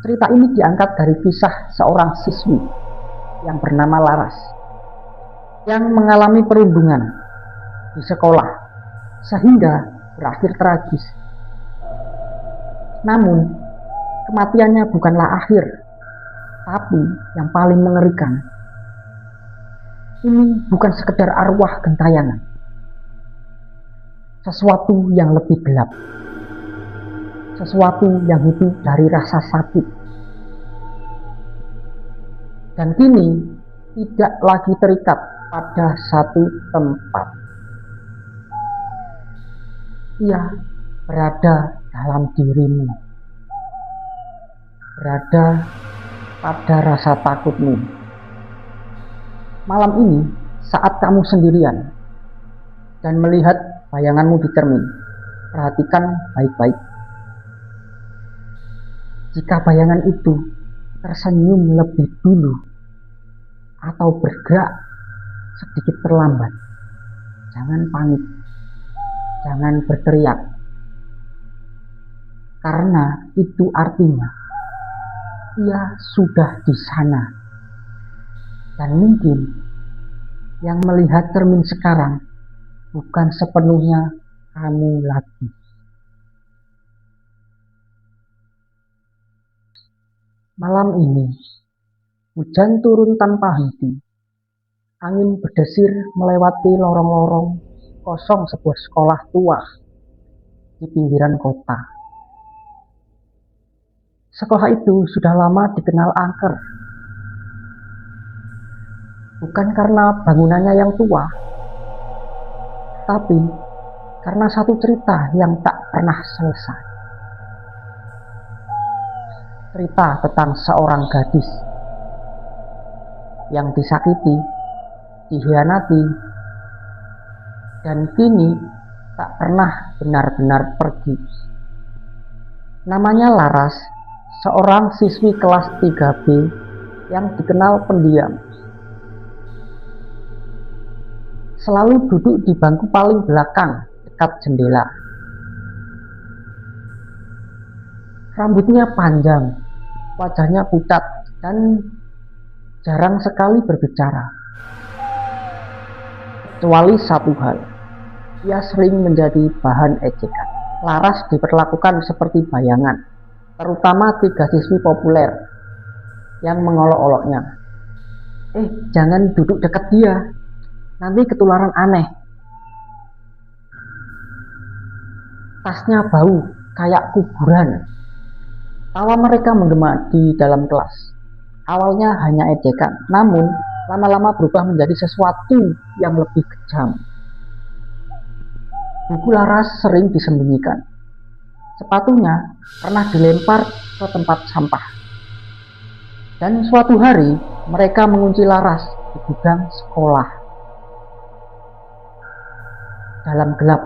Cerita ini diangkat dari kisah seorang siswi yang bernama Laras yang mengalami perundungan di sekolah sehingga berakhir tragis. Namun, kematiannya bukanlah akhir, tapi yang paling mengerikan, ini bukan sekedar arwah gentayangan, sesuatu yang lebih gelap, sesuatu yang hidup dari rasa sakit, dan kini tidak lagi terikat pada satu tempat. Ia berada dalam dirimu, berada pada rasa takutmu. Malam ini, saat kamu sendirian dan melihat bayanganmu di cermin, perhatikan baik-baik. Jika bayangan itu tersenyum lebih dulu atau bergerak sedikit terlambat, jangan panik, jangan berteriak, karena itu artinya ia sudah di sana. Dan mungkin yang melihat cermin sekarang bukan sepenuhnya kamu lagi. Malam ini, hujan turun tanpa henti. Angin berdesir melewati lorong-lorong kosong sebuah sekolah tua di pinggiran kota. Sekolah itu sudah lama dikenal angker. Bukan karena bangunannya yang tua, tapi karena satu cerita yang tak pernah selesai. Cerita tentang seorang gadis yang disakiti, dikhianati, dan kini tak pernah benar-benar pergi. Namanya Laras, seorang siswi kelas 3B yang dikenal pendiam. Selalu duduk di bangku paling belakang dekat jendela. Rambutnya panjang, wajahnya pucat, dan jarang sekali berbicara. Kecuali satu hal, ia sering menjadi bahan ejekan. Laras diperlakukan seperti bayangan, terutama 3 siswi populer yang mengolok-oloknya. Jangan duduk dekat dia, nanti ketularan aneh. Tasnya bau kayak kuburan. Tawa mereka menggema di dalam kelas. Awalnya hanya ejekan, namun lama-lama berubah menjadi sesuatu yang lebih kejam. Buku Laras sering disembunyikan. Sepatunya pernah dilempar ke tempat sampah. Dan suatu hari mereka mengunci Laras di gudang sekolah. Dalam gelap,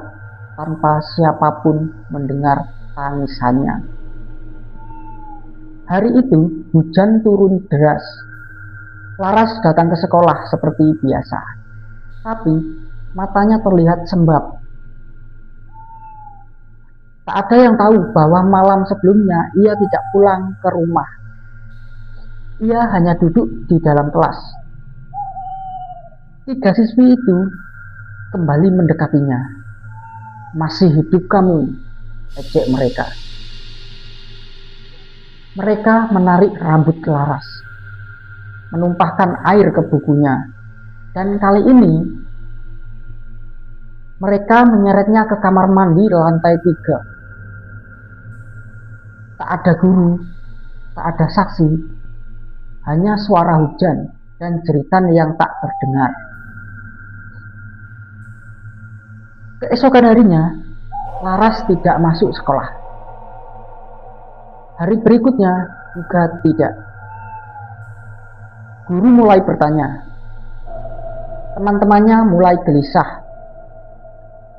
tanpa siapapun mendengar tangisannya. Hari itu hujan turun deras. Laras datang ke sekolah seperti biasa, tapi matanya terlihat sembab. Tak ada yang tahu bahwa malam sebelumnya ia tidak pulang ke rumah. Ia hanya duduk di dalam kelas. 3 siswi itu kembali mendekatinya. Masih hidup kamu, ejek mereka. Mereka menarik rambut Laras, menumpahkan air ke bukunya, dan kali ini mereka menyeretnya ke kamar mandi lantai 3. Tak ada guru, tak ada saksi, hanya suara hujan dan jeritan yang tak terdengar. Keesokan harinya, Laras tidak masuk sekolah. Hari berikutnya juga tidak. Guru mulai bertanya. Teman-temannya mulai gelisah.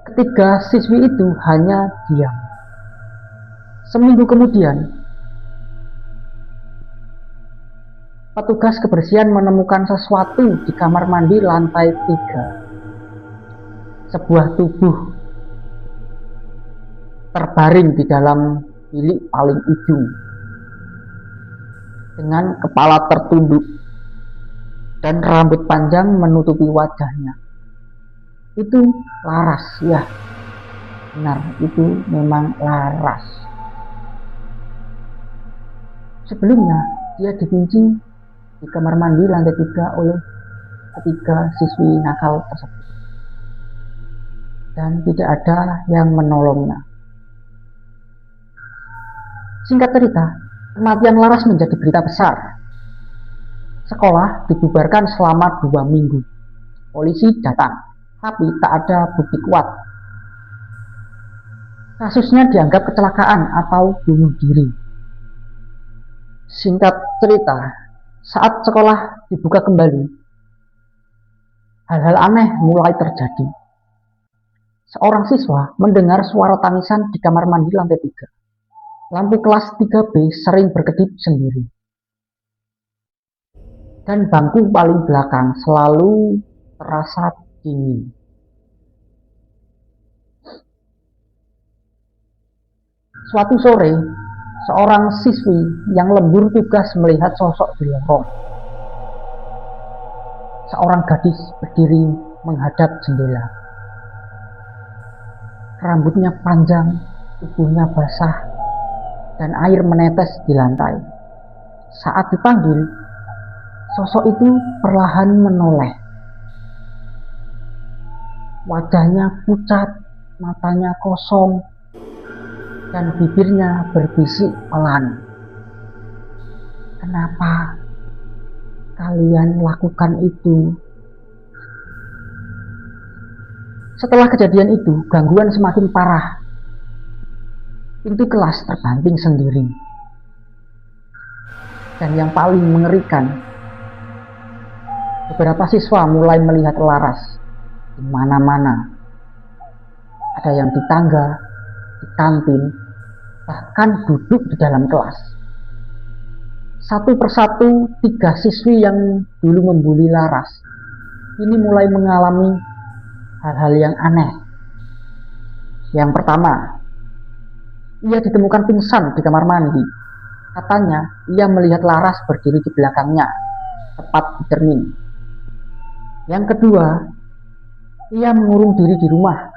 Ketiga siswi itu hanya diam. Seminggu kemudian, petugas kebersihan menemukan sesuatu di kamar mandi lantai 3. Sebuah tubuh terbaring di dalam bilik paling ujung. dengan kepala tertunduk dan rambut panjang menutupi wajahnya. Itu Laras, ya benar, itu memang Laras. Sebelumnya dia dikunci di kamar mandi lantai 3 oleh ketiga siswi nakal tersebut dan tidak ada yang menolongnya. Singkat cerita, kematian Laras menjadi berita besar. Sekolah dibubarkan selama 2 minggu. Polisi datang, tapi tak ada bukti kuat. Kasusnya dianggap kecelakaan atau bunuh diri. Singkat cerita, saat sekolah dibuka kembali, hal-hal aneh mulai terjadi. Seorang siswa mendengar suara tangisan di kamar mandi lantai 3. Lampu kelas 3B sering berkedip sendiri. Dan bangku paling belakang selalu terasa dingin. Suatu sore, seorang siswi yang lembur tugas melihat sosok di lorong. Seorang gadis berdiri menghadap jendela. Rambutnya panjang, tubuhnya basah, dan air menetes di lantai. Saat dipanggil, sosok itu perlahan menoleh. Wajahnya pucat, matanya kosong, dan bibirnya berbisik pelan. Kenapa kalian lakukan itu? Setelah kejadian itu, gangguan semakin parah. Pintu kelas terbanting sendiri. Dan yang paling mengerikan, beberapa siswa mulai melihat Laras di mana-mana. Ada yang di tangga, di kantin, bahkan duduk di dalam kelas. Satu persatu 3 siswi yang dulu membuli Laras ini mulai mengalami hal-hal yang aneh. Yang pertama, ia ditemukan pingsan di kamar mandi. Katanya ia melihat Laras berdiri di belakangnya, tepat di cermin. Yang kedua, ia mengurung diri di rumah,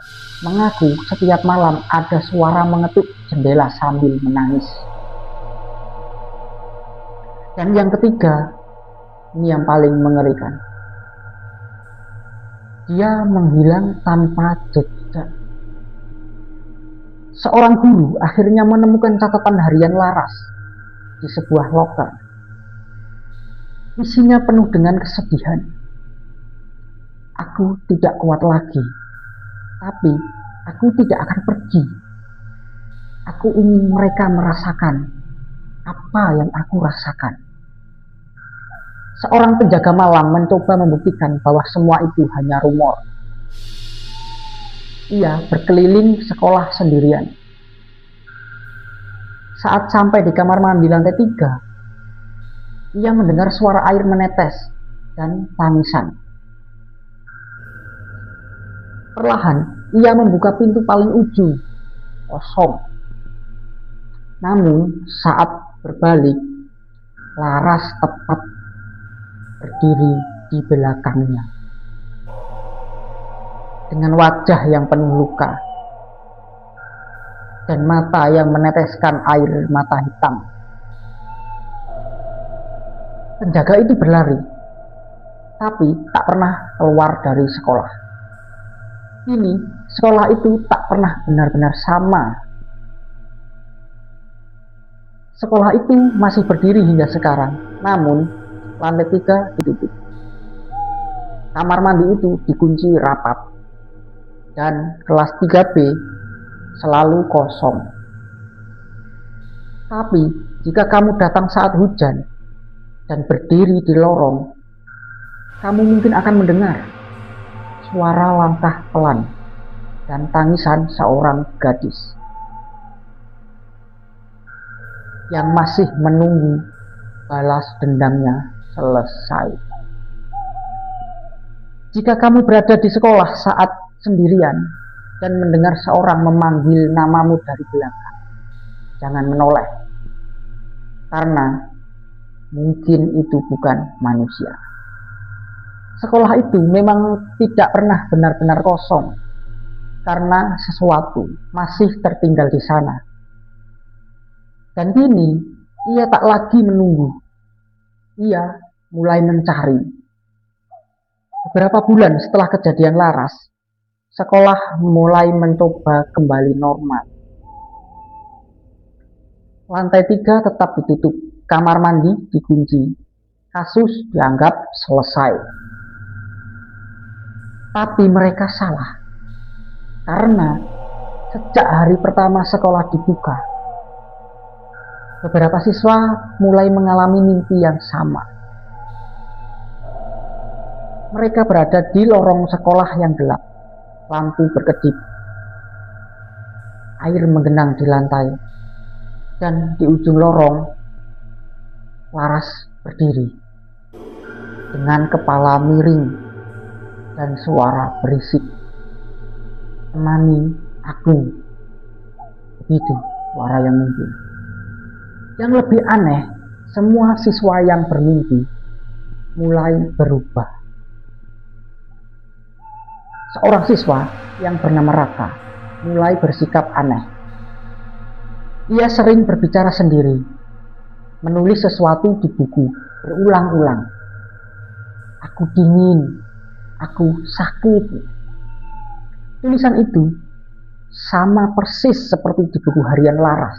mengaku setiap malam ada suara mengetuk jendela sambil menangis. Dan yang ketiga, ini yang paling mengerikan. Dia menghilang tanpa jejak. Seorang guru akhirnya menemukan catatan harian Laras di sebuah loker. Isinya penuh dengan kesedihan. Aku tidak kuat lagi, tapi aku tidak akan pergi. Aku ingin mereka merasakan apa yang aku rasakan. Seorang penjaga malam mencoba membuktikan bahwa semua itu hanya rumor. Ia berkeliling sekolah sendirian. Saat sampai di kamar mandi lantai 3, ia mendengar suara air menetes dan tangisan. Perlahan, ia membuka pintu paling ujung, kosong. Namun, saat berbalik, Laras tepat berdiri di belakangnya. Dengan wajah yang penuh luka dan mata yang meneteskan air mata hitam. Penjaga itu berlari, tapi tak pernah keluar dari sekolah. Kini, sekolah itu tak pernah benar-benar sama. Sekolah itu masih berdiri hingga sekarang, namun lantai 3 ditutup. Kamar mandi itu dikunci rapat, dan kelas 3B selalu kosong. Tapi, jika kamu datang saat hujan dan berdiri di lorong, kamu mungkin akan mendengar suara langkah pelan dan tangisan seorang gadis yang masih menunggu balas dendamnya selesai. Jika kamu berada di sekolah saat sendirian dan mendengar seorang memanggil namamu dari belakang, jangan menoleh, karena mungkin itu bukan manusia. Sekolah itu memang tidak pernah benar-benar kosong, karena sesuatu masih tertinggal di sana. Dan kini ia tak lagi menunggu, ia mulai mencari. Beberapa bulan setelah kejadian Laras, sekolah mulai mencoba kembali normal. Lantai 3 tetap ditutup, kamar mandi dikunci, kasus dianggap selesai. Tapi mereka salah, karena sejak hari pertama sekolah dibuka, beberapa siswa mulai mengalami mimpi yang sama. Mereka berada di lorong sekolah yang gelap, lampu berkedip, air menggenang di lantai, dan di ujung lorong Laras berdiri dengan kepala miring dan suara berisik, "Temani aku." Begitu suara yang muncul. Yang lebih aneh, semua siswa yang bermimpi mulai berubah. Seorang siswa yang bernama Raka mulai bersikap aneh. Ia sering berbicara sendiri, menulis sesuatu di buku berulang-ulang. "Aku dingin, aku sakit." Tulisan itu sama persis seperti di buku harian Laras.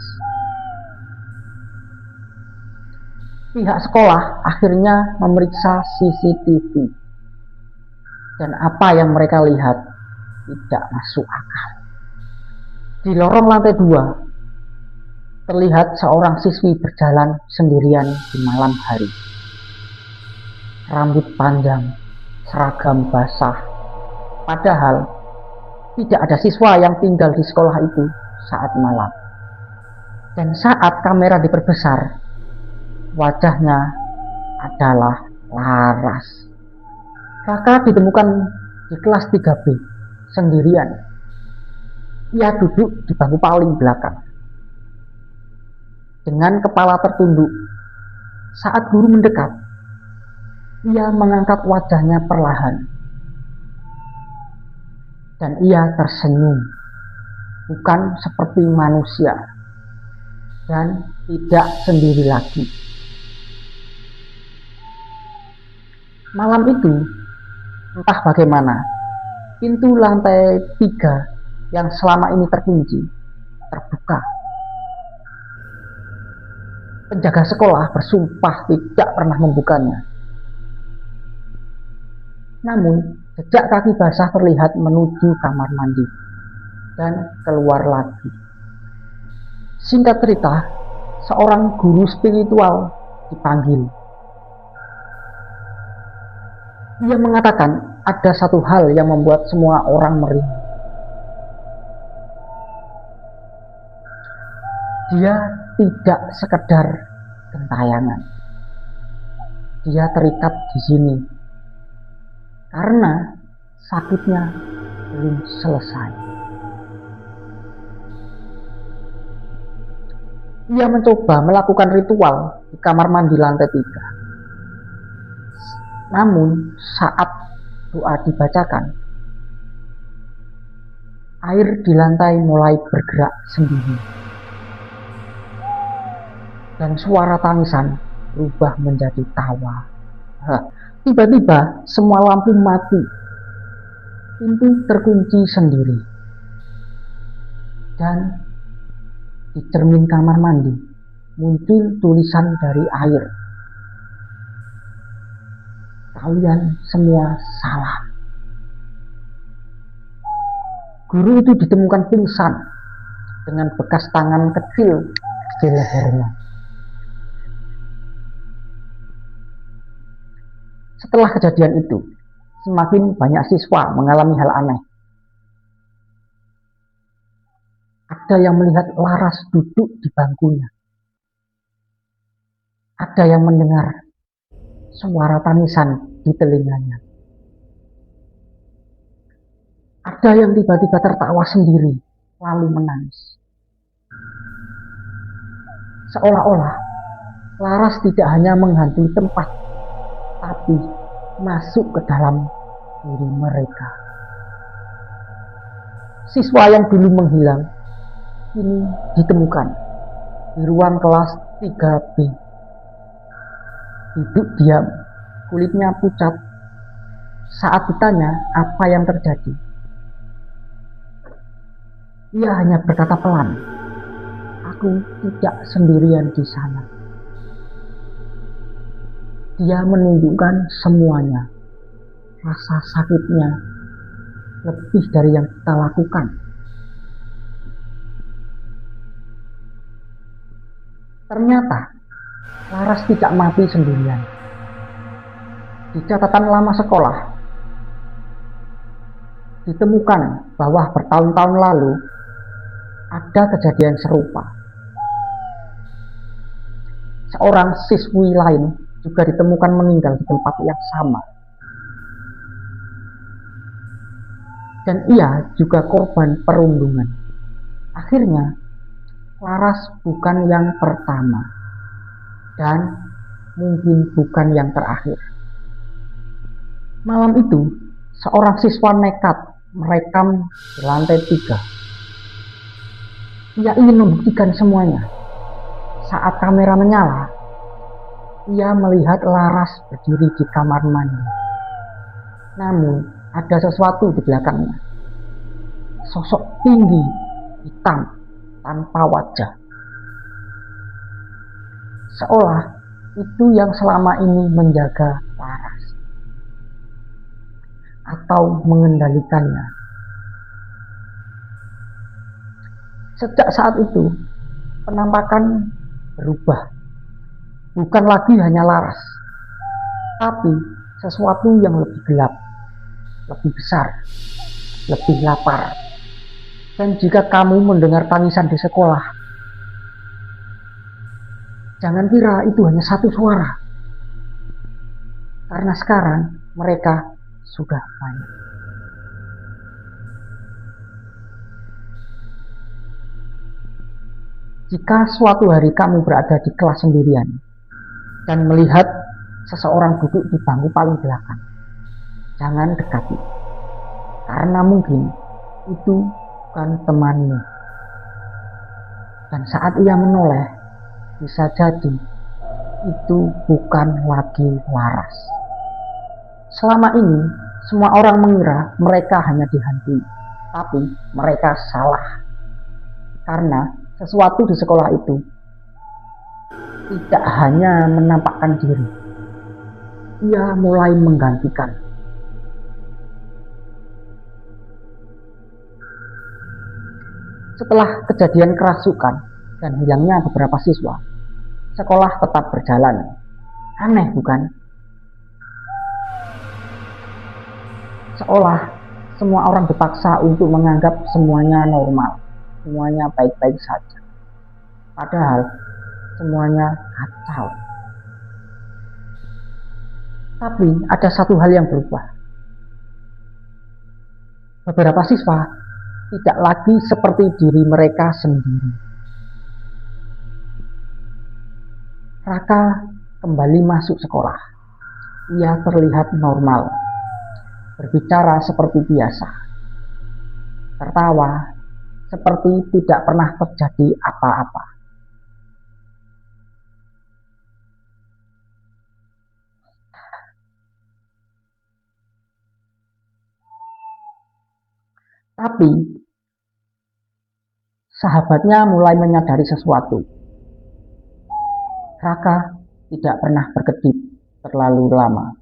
Pihak sekolah akhirnya memeriksa CCTV, dan apa yang mereka lihat tidak masuk akal. Di lorong lantai 2 terlihat seorang siswi berjalan sendirian di malam hari. Rambut panjang, seragam basah. Padahal tidak ada siswa yang tinggal di sekolah itu saat malam. Dan saat kamera diperbesar, wajahnya adalah Laras. Raka ditemukan di kelas 3B sendirian. Ia duduk di bangku paling belakang dengan kepala tertunduk. Saat guru mendekat, ia mengangkat wajahnya perlahan dan ia tersenyum, bukan seperti manusia dan tidak sendiri lagi. Malam itu, entah bagaimana, pintu lantai 3 yang selama ini terkunci terbuka. Penjaga sekolah bersumpah tidak pernah membukanya. Namun, jejak kaki basah terlihat menuju kamar mandi dan keluar lagi. Singkat cerita, seorang guru spiritual dipanggil. Ia mengatakan ada satu hal yang membuat semua orang merinding. Dia tidak sekedar gentayangan. Dia terikat di sini karena sakitnya belum selesai. Ia mencoba melakukan ritual di kamar mandi lantai 3. Namun saat doa dibacakan, air di lantai mulai bergerak sendiri. Dan suara tangisan berubah menjadi tawa. Tiba-tiba semua lampu mati. Pintu terkunci sendiri. Dan di cermin kamar mandi muncul tulisan dari air. "Kalian semua salah." Guru itu ditemukan pingsan dengan bekas tangan kecil di lehernya. Setelah kejadian itu, semakin banyak siswa mengalami hal aneh. Ada yang melihat Laras duduk di bangkunya. Ada yang mendengar suara tangisan di telinganya. Ada yang tiba-tiba tertawa sendiri, lalu menangis. Seolah-olah Laras tidak hanya menghantui tempat, tapi masuk ke dalam diri mereka. Siswa yang dulu menghilang kini ditemukan di ruang kelas 3B. Duduk diam, kulitnya pucat. Saat ditanya apa yang terjadi, ia hanya berkata pelan, "Aku tidak sendirian di sana." Dia menunjukkan semuanya, rasa sakitnya lebih dari yang kita lakukan. Ternyata Laras tidak mati sendirian. Di catatan lama sekolah ditemukan bahwa bertahun-tahun lalu ada kejadian serupa. Seorang siswi lain juga ditemukan meninggal di tempat yang sama. Dan ia juga korban perundungan. Akhirnya, Laras bukan yang pertama dan mungkin bukan yang terakhir. Malam itu, seorang siswa nekat merekam di lantai 3. Ia ingin membuktikan semuanya. Saat kamera menyala, ia melihat Laras berdiri di kamar mandi. Namun, ada sesuatu di belakangnya. Sosok tinggi, hitam, tanpa wajah. Seolah itu yang selama ini menjaga Laras atau mengendalikannya. Sejak saat itu, penampakan berubah. Bukan lagi hanya Laras, tapi sesuatu yang lebih gelap, lebih besar, lebih lapar. Dan jika kamu mendengar tangisan di sekolah, jangan kira itu hanya satu suara. Karena sekarang mereka sudah banyak. Jika suatu hari kamu berada di kelas sendirian dan melihat seseorang duduk di bangku paling belakang, jangan dekati. Karena mungkin itu bukan temanmu. Dan saat ia menoleh, bisa jadi itu bukan lagi Laras. Selama ini, semua orang mengira mereka hanya dihantui, tapi mereka salah. Karena sesuatu di sekolah itu tidak hanya menampakkan diri, ia mulai menggantikan. Setelah kejadian kerasukan dan hilangnya beberapa siswa, sekolah tetap berjalan. Aneh bukan? Seolah semua orang dipaksa untuk menganggap semuanya normal, semuanya baik-baik saja. Padahal semuanya kacau. Tapi ada satu hal yang berubah. Beberapa siswa tidak lagi seperti diri mereka sendiri. Raka kembali masuk sekolah. Ia terlihat normal, berbicara seperti biasa, tertawa seperti tidak pernah terjadi apa-apa. Tapi sahabatnya mulai menyadari sesuatu. Raka tidak pernah berkedip terlalu lama.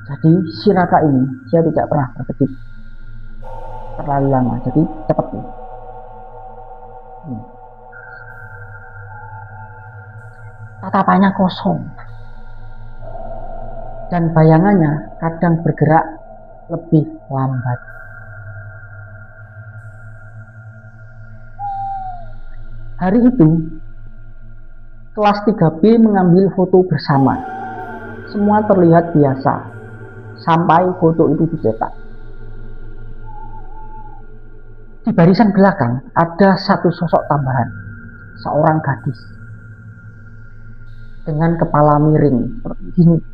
Jadi si Raka ini dia tidak pernah berkedip terlalu lama. Jadi cepat nih. Tatapannya kosong. Dan bayangannya kadang bergerak lebih lambat. Hari itu, kelas 3B mengambil foto bersama. Semua terlihat biasa, sampai foto itu dicetak. Di barisan belakang ada satu sosok tambahan, seorang gadis dengan kepala miring,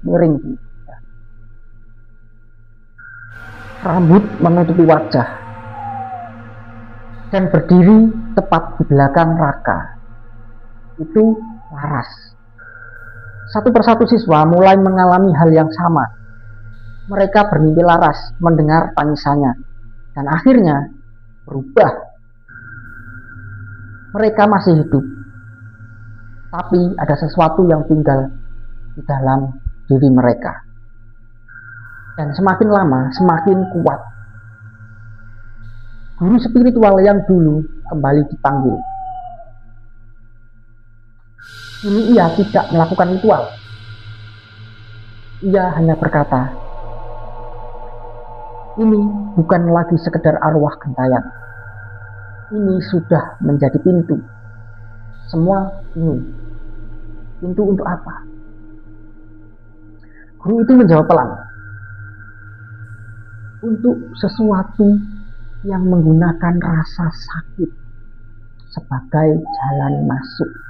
miring, rambut menutupi wajah, dan berdiri tepat di belakang Raka. Itu Laras. Satu persatu siswa mulai mengalami hal yang sama. Mereka bermimpi Laras mendengar tangisannya, dan akhirnya berubah. Mereka masih hidup, tapi ada sesuatu yang tinggal di dalam diri mereka. Dan semakin lama, semakin kuat. Guru spiritual yang dulu kembali dipanggil. Kini ia tidak melakukan ritual. Ia hanya berkata, ini bukan lagi sekedar arwah gentayangan. Ini sudah menjadi pintu. Semua ini. Pintu untuk apa? Guru itu menjawab pelan. Untuk sesuatu yang menggunakan rasa sakit sebagai jalan masuk.